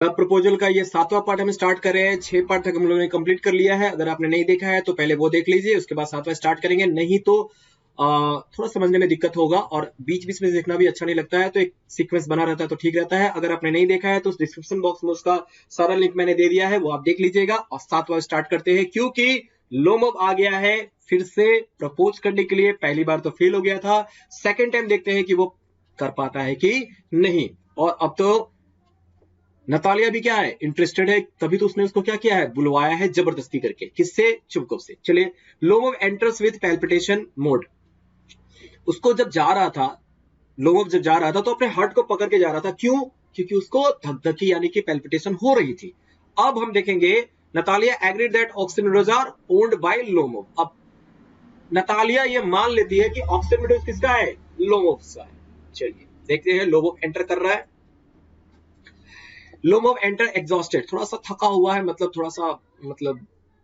Proposal का ये 7वां part हम स्टार्ट कर रहे हैं। 6 पार्ट तक हम लोगों ने कंप्लीट कर लिया है। अगर आपने नहीं देखा है तो पहले वो देख लीजिए, उसके बाद 7वां स्टार्ट करेंगे। नहीं तो थोड़ा समझने में दिक्कत होगा और बीच बीच में देखना भी अच्छा नहीं लगता है, तो एक सीक्वेंस बना रहता है तो ठीक रहता है। अगर आपने नहीं देखा है तो डिस्क्रिप्शन बॉक्स में उसका सारा लिंक मैंने दे दिया है, वो आप देख लीजिएगा। और 7वां स्टार्ट करते हैं, क्योंकि लोमोव आ गया है फिर से प्रपोज करने के लिए। पहली बार तो फेल हो गया था, सेकेंड टाइम देखते हैं कि वो कर पाता है कि नहीं। और अब तो नतालिया भी क्या है, इंटरेस्टेड है, तभी तो उसने उसको क्या किया है, बुलवाया है जबरदस्ती करके। किससे? चुपको से। चलिए, Lomov enters with palpitation mode. उसको जब जा रहा था, लोमोव जब जा रहा था तो अपने हार्ट को पकड़ के जा रहा था। क्यों? क्योंकि उसको धकधकी यानी कि पैल्पिटेशन हो रही थी। अब हम देखेंगे, Natalia agreed that oximeters are owned by Lomov. अब नतालिया ये मान लेती है कि ऑक्सीमीटर्स किसका है, लोमोव का है। चलिए देखते हैं, लोमोव एंटर कर रहा है। लोमोव एंटर एग्जॉस्टेड, थोड़ा सा थका हुआ है, मतलब थोड़ा सा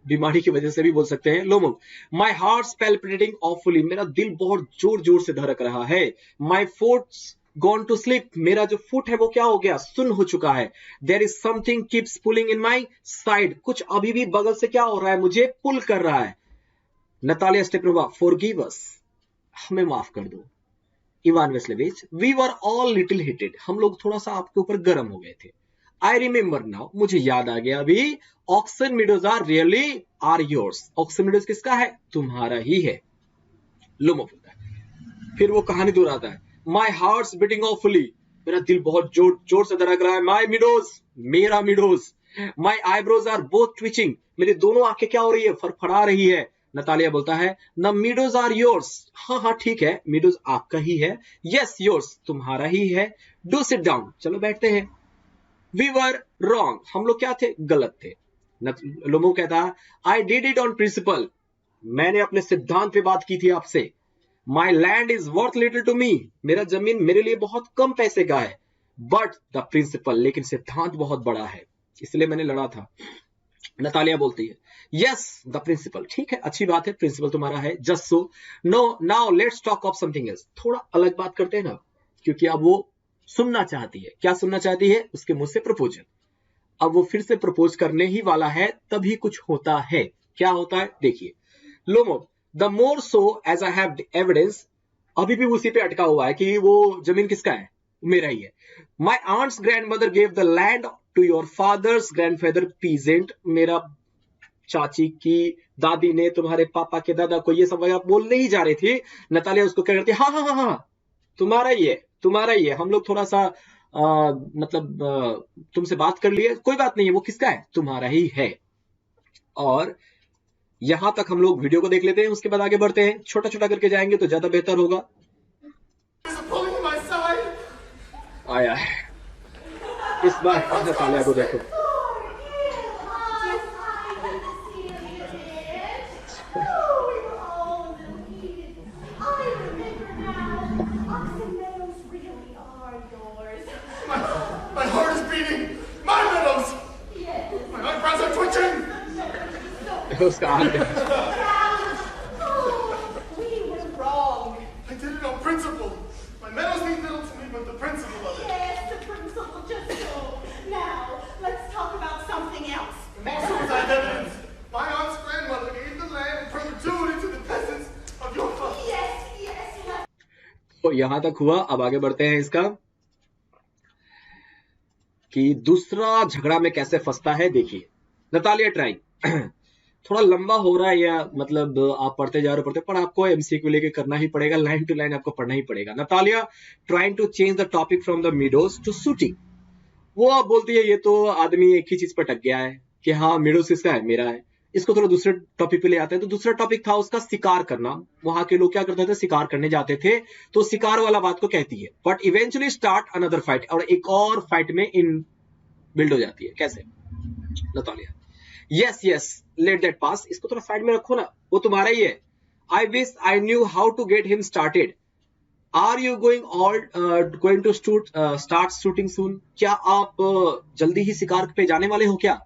बीमारी की वजह से भी बोल सकते हैं। लोमोव, माई हार्ट पैल्पिटेटिंग ऑफुली, मेरा दिल बहुत जोर जोर से धड़क रहा है। माई फुट्स गॉन टू स्लीप, मेरा जो फुट है वो क्या हो गया, सुन्न हो चुका है। There is something keeps pulling in my side, कुछ अभी भी बगल से क्या हो रहा है, मुझे पुल कर रहा है। नतालिया स्टेपनोवा, फॉरगिव अस, हमें माफ कर दो। Ivan Vasilyevich, we were all little heated, हम लोग थोड़ा सा आपके ऊपर गर्म हो गए थे। आई रिमेंबर नाउ, मुझे याद आ गया अभी। Oxen Meadows are really are yours, Oxen Meadows किसका है, तुम्हारा ही है। लोमोव बोलता है, फिर वो कहानी दोहराता है। माई हार्ट्स बीटिंग ऑफुली, मेरा दिल बहुत जोर जोर से धड़क रहा है। माई मिडोज, मेरा meadows. My eyebrows are both twitching, मेरी दोनों आंखें क्या हो रही है, फड़फड़ा रही है। नतालिया बोलता है, न मिडोज आर योर्स, हाँ हाँ ठीक है, मिडोज आपका ही है। यस योर्स, तुम्हारा ही है। डू सिट डाउन, चलो बैठते हैं। वी वर रॉन्ग, हम लोग क्या थे, गलत थे। लोमोव कहता है, I did it on principle, मैंने अपने सिद्धांत पे बात की थी आपसे। My land is worth little to me, मेरा जमीन मेरे लिए बहुत कम पैसे का है। बट द प्रिंसिपल, लेकिन सिद्धांत बहुत बड़ा है, इसलिए मैंने लड़ा था। नतालिया बोलती है, यस द प्रिंसिपल, ठीक है, अच्छी बात है, प्रिंसिपल तुम्हारा है। Just so, no now let's talk of something else, थोड़ा अलग बात करते हैं ना, क्योंकि अब वो सुनना चाहती है। क्या सुनना चाहती है, उसके मुंह से प्रपोजल। अब वो फिर से प्रपोज करने ही वाला है, तभी कुछ होता है। क्या होता है, देखिए। Lomov, the more so as I have evidence, अभी भी उसी पे अटका हुआ है कि वो जमीन किसका है, मेरा ही है। My aunt's grandmother gave the land to your father's grandfather peasant, मेरा चाची की दादी ने तुम्हारे पापा के दादा को, ये सब वगैरह बोलने ही जा रही थी। नतालिया उसको क्या करती है, हाँ हाँ हाँ हाँ, तुम्हारा ही है, तुम्हारा ही है, हम लोग थोड़ा सा तुमसे बात कर लिए, कोई बात नहीं है, वो किसका है, तुम्हारा ही है। और यहां तक हम लोग वीडियो को देख लेते हैं, उसके बाद आगे बढ़ते हैं। छोटा छोटा करके जाएंगे तो ज्यादा बेहतर होगा। आया है, इस बार नतालिया को देखो, उसका हाथ तो यहां तक हुआ। अब आगे बढ़ते हैं इसका, कि दूसरा झगड़ा में कैसे फंसता है। देखिए, नतालिया ट्राइंग, थोड़ा लंबा हो रहा है, या आप पढ़ते जा रहे हो, पर आपको एमसीक्यू लेके करना ही पड़ेगा, लाइन टू लाइन आपको पढ़ना ही पड़ेगा। Natalia trying to change the topic from the meadows to shooting, वो अब बोलती है, ये तो आदमी एक ही चीज पर टक गया है कि हाँ मीडोज किसका है, मेरा है। इसको थोड़ा दूसरे टॉपिक पे ले आते हैं। तो दूसरा टॉपिक था उसका शिकार करना। वहां के लोग क्या करते थे, शिकार करने जाते थे, तो शिकार वाला बात को कहती है। But eventually start another fight, और एक और फाइट में इन बिल्ड हो जाती है। कैसे? Natalia, yes yes let that pass, इसको थोड़ा साइड में रखो ना, वो तुम्हारा ही है। I wish I knew how to get him started. Are you going to start shooting soon, क्या आप जल्दी ही शिकार पे जाने वाले हो क्या?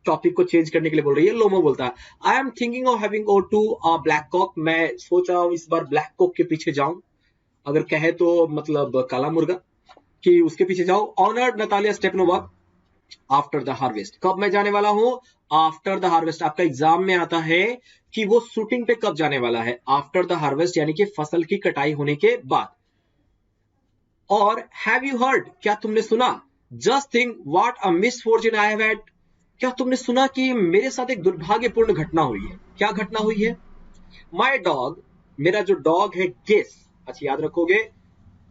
टॉपिक को चेंज करने के लिए बोल रही है। लोमो बोलता है, I am thinking of having go to black cock, मैं सोच रहा हूं इस बार ब्लैक कॉक के पीछे जाऊं, अगर कहे तो काला मुर्गा, कि उसके पीछे जाओ। Honoured Natalia Stepanova, after the harvest, कब मैं जाने वाला हूं? After the harvest. आपका एग्जाम में आता है कि वो शूटिंग पे कब जाने वाला है? आफ्टर द हार्वेस्ट, यानी कि फसल की कटाई होने के बाद। और हैव यू हर्ड, क्या तुमने सुना? Just think what a misfortune I have had, क्या तुमने सुना कि मेरे साथ एक दुर्भाग्यपूर्ण घटना हुई है? क्या घटना हुई है? माई डॉग, मेरा जो डॉग है गेस, अच्छा याद रखोगे,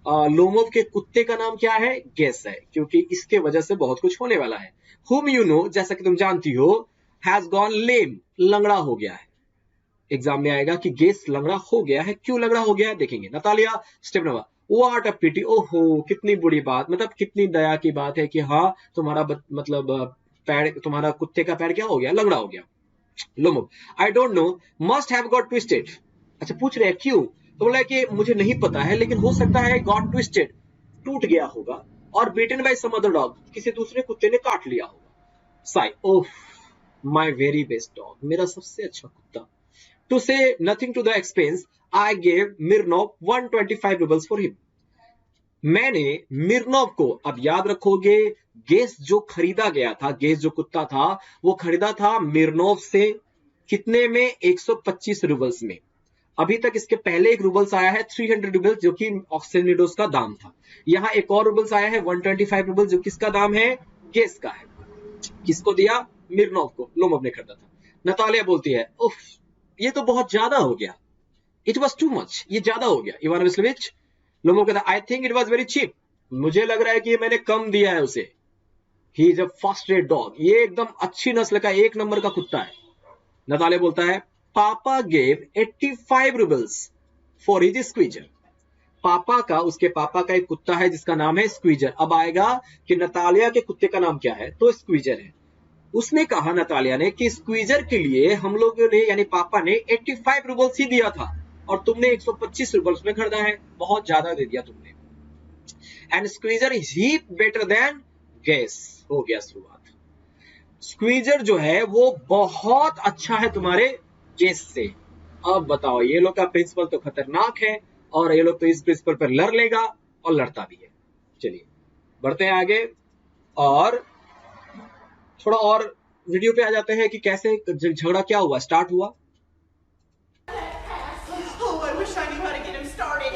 लोमोव के कुत्ते का नाम क्या है? गेस है, क्योंकि इसके वजह से बहुत कुछ होने वाला है। हुम यू नो, जैसा कि तुम जानती हो, हैज गॉन लेम, लंगड़ा हो गया है। एग्जाम में आएगा कि गेस लंगड़ा हो गया है, क्यों लंगड़ा हो गया है देखेंगे। Natalia, step number, what a pity, ओहो कितनी बुरी बात, मतलब कितनी दया की बात है कि हाँ तुम्हारा मतलब पैर, तुम्हारा कुत्ते का पैर क्या हो गया? लंगड़ा हो गया। Lomov, I don't know, must have got twisted, अच्छा पूछ रहे हैं क्यों, तो बोला कि मुझे नहीं पता है, लेकिन हो सकता है गॉट ट्विस्टेड, टूट गया होगा, और beaten by some other dog, किसी दूसरे कुत्ते ने काट लिया होगा। साई, oh my very best dog, मेरा सबसे अच्छा कुत्ता। To say nothing to the expense, I gave Mirnov 125 rubles for him. मैंने मिर्नोव को, अब याद रखोगे, गेस जो खरीदा गया था, गेस जो कुत्ता था, वो खरीदा था मिर्नोव से कितने में? 125 रूबल्स में। अभी तक इसके पहले एक रूबल्स आया है 300 रूबल्स, जो कि ऑक्सीनिडोस का दाम था। यहाँ एक और रूबल्स आया है 125 रूबल्स, जो किसका दाम है? गेस का है। किसको दिया? मिर्नोव को, लोमोव ने खरीदा था। नतालिया बोलती है, उफ ये तो बहुत ज्यादा हो गया, इट वॉज टू मच, ये ज्यादा हो गया। इवान वेस्लोविच, लोमोव कहता, I think it was very cheap, मुझे लग रहा है कि मैंने कम दिया है उसे। He is a first rate dog, ये एकदम अच्छी नस्ल का, एक नंबर का कुत्ता है। नतालिया बोलता है, पापा gave 85 roubles for his squeezer. पापा का, उसके पापा का एक कुत्ता है जिसका नाम है स्क्वीजर। अब आएगा कि नतालिया के कुत्ते का नाम क्या है, तो स्क्वीजर है। उसने कहा, नतालिया ने, कि स्क्वीजर के लिए हम लोगों ने, यानी पापा ने 85 रूबल्स ही दिया था, और तुमने 125 रूबल्स में खरीदा है, बहुत ज्यादा दे दिया तुमने। And Squeezer is he better than Guess, हो गया शुरुआत। स्क्वीजर जो है वो बहुत अच्छा है तुम्हारे गेस से। अब बताओ, ये लोग का प्रिंसिपल तो खतरनाक है, और ये लोग तो इस प्रिंसिपल पर लड़ लेगा, और लड़ता भी है। चलिए बढ़ते हैं आगे, और थोड़ा और वीडियो पे आ जाते हैं कि कैसे झगड़ा क्या हुआ, स्टार्ट हुआ। Oh, I wish I knew how to get him started.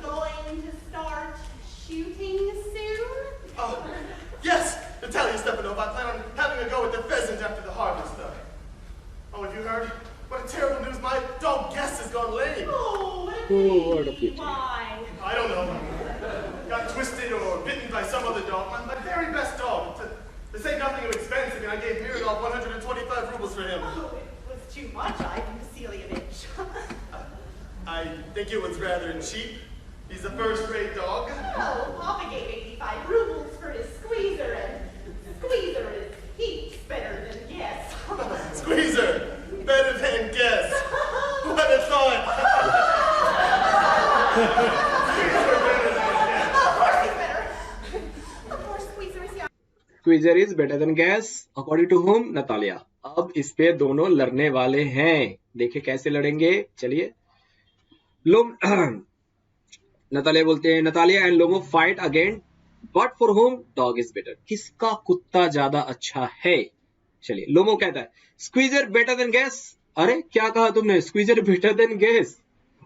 Going to start shooting soon? Oh, yes, Natalia Stepanova. I plan on having a go with the pheasant after the harvest, though. Oh, have you heard? What a terrible news! My dog Guess has gone lame. Oh, what what a a pity. pity. Why? I don't know. Got twisted or bitten by some other dog. My very best dog. To say nothing of expensive, and I gave Mironov 125 rubles for him. Oh, it was too much, Ivan Vasilievich. I think it was rather cheap. He's a first-rate dog. Oh, Papa gave 85 rubles for his squeezer, and squeezer is heaps better than Guess. Squeezer, better than Guess. What a thought. Of course he's better. Of course, squeezer is young. Squeezer is better than Guess according to whom? Natalia. अब इस पे दोनों लड़ने वाले हैं, देखिए कैसे लड़ेंगे। चलिए, लोम नतालिया बोलते हैं, Natalia and Lomov fight again, but for home dog is better, किसका कुत्ता ज्यादा अच्छा है? चलिए, लोमो कहता है, स्क्वीजर बेटर देन गैस। अरे क्या कहा तुमने? Squeezer better than gas?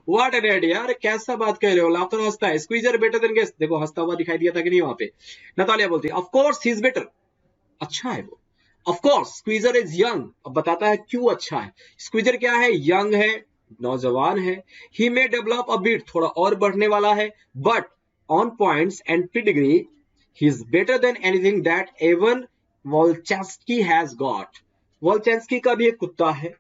What an idea, अरे कैसा बात कह रहे हो? लाफ्टर हंसता है, स्क्वीजर बेटर देन गैस, देखो हंसता हुआ दिखाई दिया था कि नहीं वहां पे। नतालिया बोलती है, of course he is better, अच्छा है वो। Of course squeezer is young, अब बताता है क्यों अच्छा है। स्क्वीजर क्या है? यंग है, नौजवान है। ही मे डेवलप अ बिट, थोड़ा और बढ़ने वाला है, but on points and pedigree he is better than anything that even Volchanetsky has got. Volchanetsky का भी एक कुत्ता है,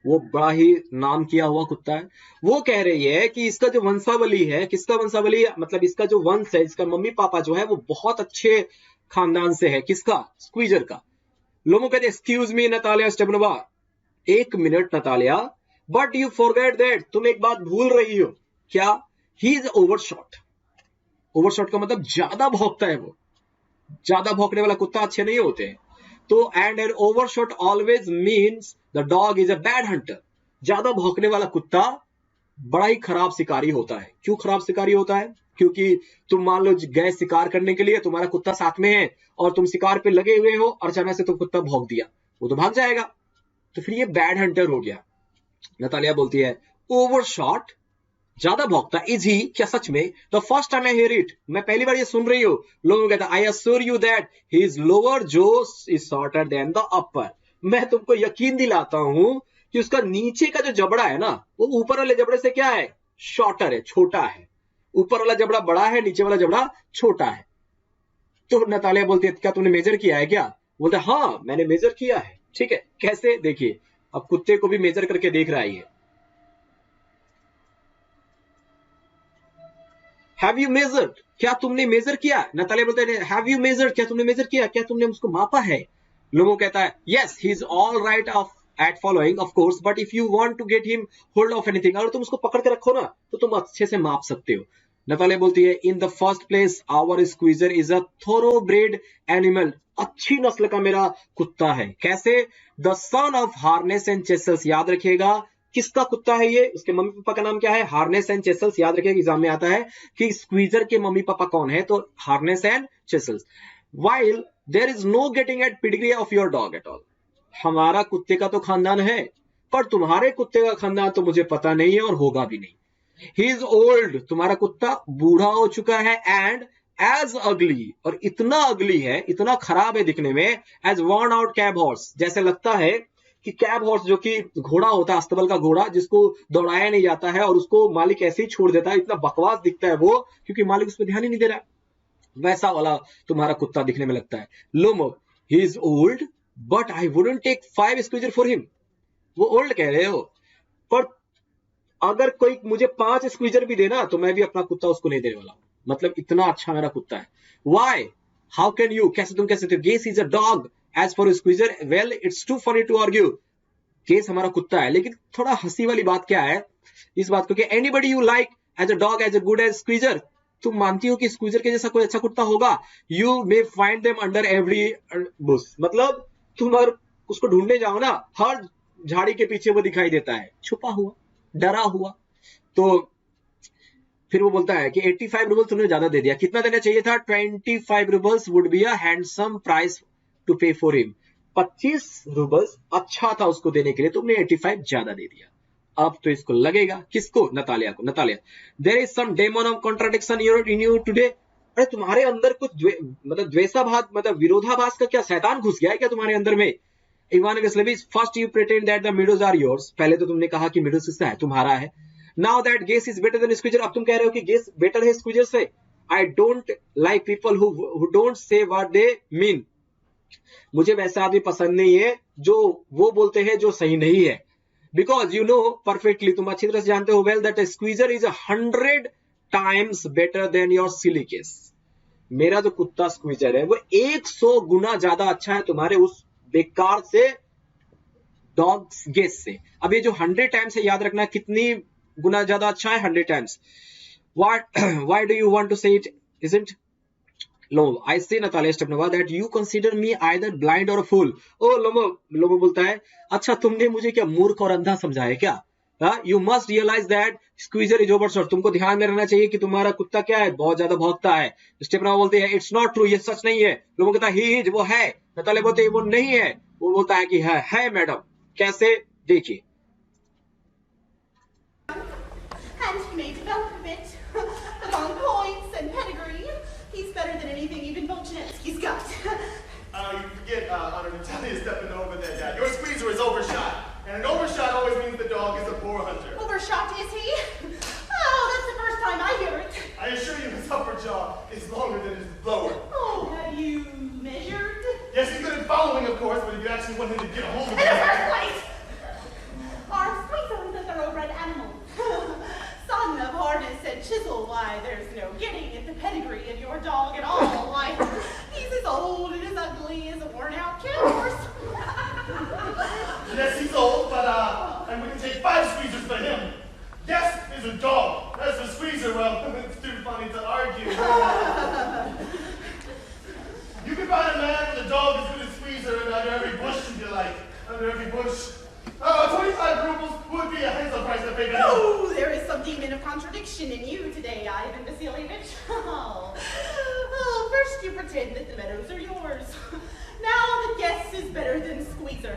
वो बड़ा ही नाम किया हुआ कुत्ता है। वो कह रही है कि इसका जो वंशावली है, किसका वंशावली, मतलब इसका जो वंश है, इसका मम्मी पापा जो है वो बहुत अच्छे खानदान से है। किसका? स्क्वीजर का। लोमो कहते, एक्सक्यूज मी नतालिया स्टेपनोवा, एक minute Natalia, but you forget that, तुम एक बात भूल रही हो। क्या? He is overshot. ओवरशॉट का मतलब ज्यादा भौंकता है वो, ज्यादा भौंकने वाला कुत्ता अच्छे नहीं होते हैं। तो and an overshot always means the dog is a bad hunter, ज्यादा भौंकने वाला कुत्ता बड़ा ही खराब शिकारी होता है। क्यों खराब शिकारी होता है? क्योंकि तुम मान लो गए शिकार करने के लिए, तुम्हारा कुत्ता साथ में है और तुम शिकार पे लगे हुए हो और अचानक से तुम कुत्ता भौंक दिया, वो तो भाग जाएगा, तो फिर ये बैड हंटर हो गया। नतालिया बोलती है ओवरशॉट, ज्यादा भौंकता, इज ही, क्या सच में? The first time I hear it, मैं पहली बार ये सुन रही हूँ। लोगों कहता I assure you that his lower jaw is shorter than the upper, मैं तुमको यकीन दिलाता हूं कि उसका नीचे का जो जबड़ा है ना, वो ऊपर वाले जबड़े से क्या है, शॉर्टर है, छोटा है। ऊपर वाला जबड़ा बड़ा है, नीचे वाला जबड़ा छोटा है। तो नतालिया बोलती है क्या तुमने मेजर किया है क्या? बोलते हाँ मैंने मेजर किया है। ठीक है, कैसे? देखिए, अब कुत्ते को भी मेजर करके देख रहा है। हैव यू मेजर्ड, क्या तुमने मेजर किया? नतालिया बोलते हैं हैव यू मेजर्ड, क्या तुमने मेजर किया, क्या तुमने उसको मापा है? लोगों कहता है yes he is all right of at following of course, but if you want to get him hold of anything, अगर तुम उसको पकड़ के रखो ना तो तुम अच्छे से माप सकते हो। नतालिया बोलती है in the first place our Squeezer is a thoroughbred animal, अच्छी नस्ल का मेरा कुत्ता है। कैसे? The son of Harness and Chisels, याद रखिएगा किसका कुत्ता है ये, उसके मम्मी पापा का नाम क्या है, हार्नेस एंड चेसल्स। याद रखिएगा एग्जाम में आता है कि स्क्वीजर के मम्मी पापा कौन है, तो Harness and Chisels. While there is no getting at pedigree of your dog at all, हमारा कुत्ते का तो खानदान है पर तुम्हारे कुत्ते का खानदान तो मुझे पता नहीं है और होगा भी नहीं। ही इज ओल्ड, तुम्हारा कुत्ता बूढ़ा हो चुका है, एंड एज अगली, और इतना अगली है, इतना खराब है दिखने में, as worn out cab horse, जैसे लगता है कि कैब हॉर्स जो कि घोड़ा होता है, अस्तबल का घोड़ा जिसको दौड़ाया नहीं जाता है और उसको मालिक ऐसे ही छोड़ देता है, इतना बकवास दिखता है वो क्योंकि मालिक उस पर ध्यान ही नहीं दे रहा है, वैसा वाला तुम्हारा कुत्ता दिखने में लगता है। Lomov he is old but I wouldn't take 5 Squeezer for him, वो ओल्ड कह रहे हो पर अगर कोई मुझे 5 स्क्वीजर भी देना तो मैं भी अपना कुत्ता उसको नहीं देने वाला, मतलब इतना अच्छा मेरा कुत्ता है। वाई, हाउ कैन यू, कैसे तुम कह सकते हो, Guess is a dog as for Squeezer, well it's too funny to argue, Guess हमारा कुत्ता है। लेकिन थोड़ा हंसी वाली बात क्या है इस बात को कि anybody you like as a dog as a good as Squeezer, तुम मानती हो कि स्क्वीजर के जैसा कोई अच्छा कुत्ता होगा? You may find them under every Bush, मतलब तुम अगर उसको ढूंढने जाओ ना, हर झाड़ी के पीछे वो दिखाई देता है, छुपा हुआ, डरा हुआ। तो फिर वो बोलता है कि 85 रूबल्स तुमने ज्यादा दे दिया, कितना देना चाहिए था? 25 roubles would be a handsome price to pay for him, 25 roubles अच्छा था उसको देने के लिए, तुमने 85 ज्यादा दे दिया। अब तो इसको लगेगा, किसको? नतालिया को। Natalia, there is some demon of contradiction in you today, अरे तुम्हारे अंदर कुछ मतलब द्वेषाभास, मतलब विरोधाभास का क्या शैतान घुस गया है क्या तुम्हारे अंदर में? Ivanovich Levis, first you pretend that the meadows are yours, पहले तो तुमने कहा कि मीडोज किसका है, तुम्हारा है। Now that Guess is better than Squeezer, अब तुम कह रहे हो कि गेस बेटर है स्क्वीजर से। I don't like people who don't say what they mean, मुझे वैसे आदमी पसंद नहीं है जो वो बोलते हैं जो सही नहीं है। बिकॉज यू नो परफेक्टली, तुम अच्छी तरह से जानते हो well that squeezer is 100 times better than your silly case, मेरा जो कुत्ता स्क्वीजर है वो 100 गुना ज्यादा अच्छा है तुम्हारे उस बेकार से डॉग गेस से। अब ये जो 100 टाइम्स है, याद रखना कितनी गुना ज्यादा अच्छा है, 100 times. Why do you want to say it isn't? Lomo, I say Natalia Stepanova that you consider me either blind or a fool. Oh Lomo बोलता है अच्छा तुमने मुझे क्या मूर्ख और अंधा समझा है क्या? You must realize that squeezer is overshot. तुमको ध्यान में रहना चाहिए कि तुम्हारा कुत्ता क्या है, बहुत ज्यादा भौंकता है। स्टेपनोवा बोलते हैं इट्स नॉट ट्रू, ये सच नहीं है। लोगों कहता है ही इज, वो है। नतालिया बोलते हैं वो नहीं है, वो बोलता है कि है मैडम। कैसे? देखिए। And he may develop a bit, but on points and pedigree, he's better than anything even Volchanetsky's got. You forget, Honor Natalia Stepanova, that your squeezer is overshot. And an overshot always means the dog is a poor hunter. Overshot, is he? Oh, that's the first time I hear it. I assure you his upper jaw is longer than his lower. Oh, have you measured? Yes, he's good at following, of course, but if you actually want him to get a hold of In the it... first place! Our squeezer is a thoroughbred animal. Son of hardness and chisel, why, there's no getting at the pedigree of your dog at all. Why, he's as old and as ugly as a worn-out cow horse. Yes, he's old, but and we can take 5 squeezers for him. Yes, is a dog. That's a squeezer. Well, it's too funny to argue. You can find a man with a dog as good as squeezer under every bush if you like. Under every bush. 25 rubles would be a handsome price to pay for him. Oh, there is some demon of contradiction in you today, Ivan Vasilievich. pretend that the meadows are yours. Now the guess is better than Squeezer.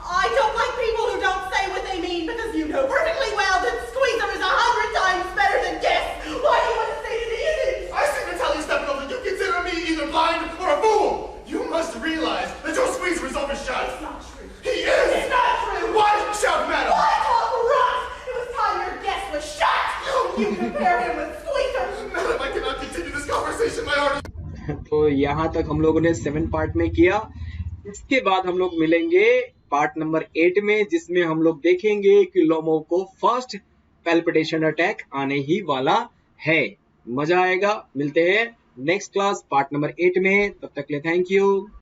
I don't like people who don't say what they mean because you know perfectly well that Squeezer is 100 times better than guess. Why do you want to say that he isn't? I seem to tell you, Steppenwolf, that you consider me either blind or a fool. You must realize that your Squeezer is overshot. It's not true. He is. It's not true. Why shout, madam? Why talk rot? It was time your guess was shot. You compare him with Squeezer. Madam, I cannot continue this conversation. My heart is... तो यहाँ तक हम लोगों ने 7 part में किया। इसके बाद हम लोग मिलेंगे पार्ट नंबर 8 में, जिसमें हम लोग देखेंगे कि लोमो को फर्स्ट पैल्पिटेशन अटैक आने ही वाला है। मजा आएगा। मिलते हैं नेक्स्ट क्लास पार्ट नंबर 8 में। तब तक के लिए थैंक यू।